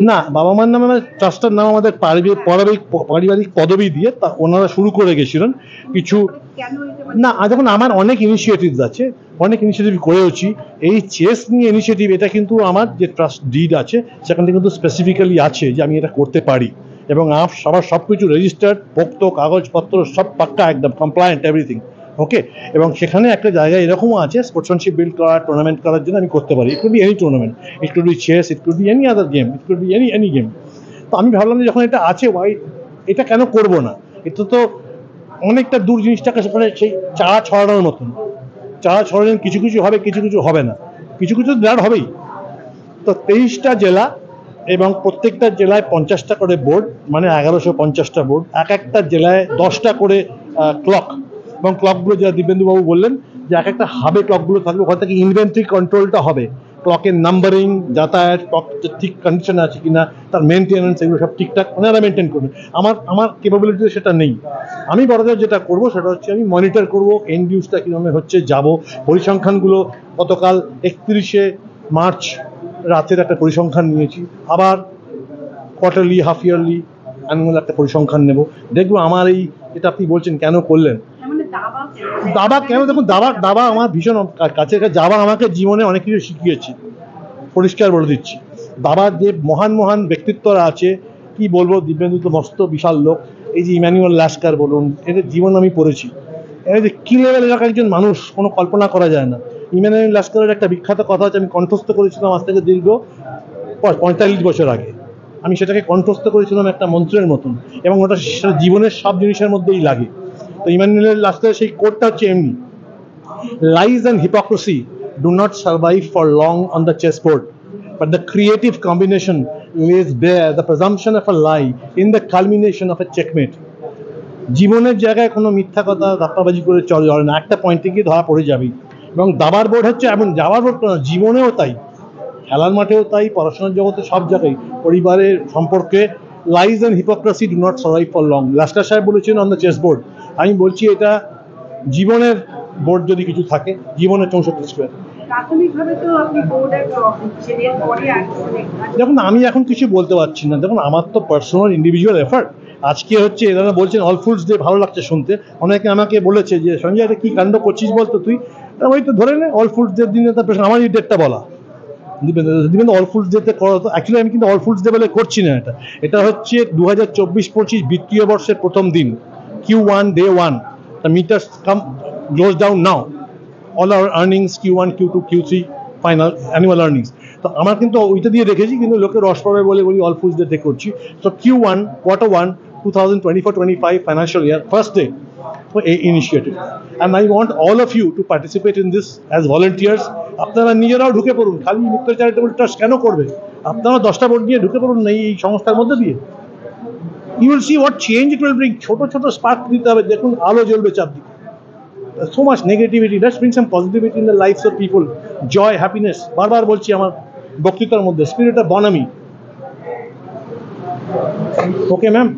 না, বাবা মার নামে ট্রাস্টের নাম আমাদের পারিবারিক পদবি দিয়ে তা ওনারা শুরু করে গেছিলেন কিছু। না, দেখুন আমার অনেক ইনিশিয়েটিভস আছে, অনেক ইনিশিয়েটিভ করেওছি। এই চেস নিয়ে ইনিশিয়েটিভ, এটা কিন্তু আমার যে ট্রাস্ট ডিড আছে সেখানে কিন্তু স্পেসিফিক্যালি আছে যে আমি এটা করতে পারি, এবং সবার সব কিছু রেজিস্টার্ড, পোক্ত কাগজপত্র সব পাক্কা, একদম কমপ্লায়েন্ট এভরিথিং, ওকে। এবং সেখানে একটা জায়গা এরকমও আছে স্পোর্টসম্যানশিপ বিল্ড করা, টুর্নামেন্ট করার জন্য আমি করতে পারি। It could be any tournament, it could be chess, it could be any other game, it could be any game. তো আমি ভাবলাম যে যখন এটা আছে, এটা কেন করব না? এটা তো অনেকটা দূর জিনিসটাকে সেখানে সেই চারা ছড়ানোর মতন। চারা ছড়ানোর কিছু কিছু হবে, কিছু কিছু হবে না, কিছু কিছু বিরাট হবেই। তো 23টা জেলা এবং প্রত্যেকটা জেলায় 50টা করে বোর্ড, মানে 1150টা বোর্ড, এক একটা জেলায় 10টা করে ক্লক, এবং ক্লকগুলো যা দিব্যেন্দুবাবু বললেন যে এক একটা হাবে ক্লকগুলো থাকবে, ওখান থেকে ইনভেন্টরি কন্ট্রোলটা হবে, ক্লকের নাম্বারিং, যাতায়াত, ক্লক ঠিক কন্ডিশনে আছে কিনা, তার মেনটেন্যান্স, এগুলো সব ঠিকঠাক ওনারা মেনটেন করবে। আমার ক্যাপাবিলিটি সেটা নেই। আমি বড়দের যেটা করবো সেটা হচ্ছে আমি মনিটর করবো এন্ড ইউজটা কীভাবে হচ্ছে, যাব পরিসংখ্যানগুলো। গতকাল 31শে মার্চ রাতের একটা পরিসংখ্যান নিয়েছি, আবার কোয়ার্টারলি, হাফ ইয়ারলি, অ্যানুয়াল একটা পরিসংখ্যান নেব, দেখবো আমার এই যেটা আপনি বলছেন কেন করলেন। দাবা কেন? দেখুন, দাবা আমার ভীষণ কাছে। দাবা আমাকে জীবনে অনেক কিছু শিখিয়েছি, পরিষ্কার বলে দিচ্ছি। দাবার যে মহান মহান ব্যক্তিত্বরা আছে, কি বলবো, দিব্যেন্দু তো মস্ত বিশাল লোক, এই যে ইম্যানুয়েল লাস্কার বলুন, এদের জীবন আমি পড়েছি। এই যে কী লেভেলের একজন মানুষ, কোনো কল্পনা করা যায় না। ইম্যানুয়েল লাস্কারের একটা বিখ্যাত কথা হচ্ছে, আমি কণ্ঠস্থ করেছিলাম আজ থেকে দীর্ঘ 45 বছর আগে। আমি সেটাকে কণ্ঠস্থ করেছিলাম একটা মন্ত্রের মতন, এবং ওটা জীবনের সব জিনিসের মধ্যেই লাগে। তো ইম্যানুয়েল লাস্কারের সেই কোডটা হচ্ছে এমনি: lies and hypocrisy do not survive for long on the chessboard, but the creative combination lays bare the presumption of a lie in the culmination of a checkmate. জীবনের জায়গায় কোনো মিথ্যা কথা ধাপ্পাবাজি করে চলে না, একটা পয়েন্টে গিয়ে ধরা পড়ে যাবেই। এবং দাবার বোর্ড হচ্ছে এমন, দাবার বোর্ড জীবনেও তাই, খেলার মাঠেও তাই, পড়াশোনার জগতে, সব জায়গায়, পরিবারের সম্পর্কে। Lies and hypocrisy do not survive for long, Lasker সাহেব বলেছেন অন দ্য চেস বোর্ড। আমি বলছি এটা জীবনের বোর্ড যদি কিছু থাকে, জীবনের 64 স্কোয়ার। দেখুন, আমি এখন কিছু বলতে পারছি না। দেখুন, আমার তো পার্সোনাল ইন্ডিভিজুয়াল এফার্ট। আজকে হচ্ছে এনারা বলছেন অল ফুডস ডে, ভালো লাগছে শুনতে। অনেকে আমাকে বলেছে যে সঞ্জয়, এটা কী কাণ্ড করছিস বলতো তুই। ওই তো ধরে নে অল ফুডস ডের দিনে তার আমার এই ডেটটা বলা, দিবেন অল ফুডস ডেতে করা। তো অ্যাকচুয়ালি আমি কিন্তু অল ফুডস ডে বলে করছি না। এটা হচ্ছে 2024-25 বিত্তীয় বর্ষের প্রথম দিন, Q1 day 1। The meters come goes down now. All our earnings, Q1, Q2, Q3, final annual earnings. তো আমার কিন্তু ওইটা দিয়ে রেখেছি, কিন্তু লোকে রস পাবে বলে বলি অল ফুডস ডে করছি। তো Q1, Q1 2024-25 financial year, first day for a initiative, and I want all of you to participate in this as volunteers. আপনারা নিজেরাও ঢুকে পড়ুন। খালি মিত্র চ্যারিটেবল ট্রাস্ট কেন করবে? আপনারা 10টা ভোট নিয়ে ঢুকে পড়ুন না এই সংস্থার মধ্যে দিয়ে। You will see what change it will bring. ছোট ছোট স্পার্ক দিতে হবে, দেখুন আলো জ্বলবে চারদিকে। So much negativity, let's bring some positivity in the lives of people. Joy, happiness, বারবার বলছি আমার বক্তৃতার মধ্যে, স্পিরিট অফ বনামি। Okay ma'am.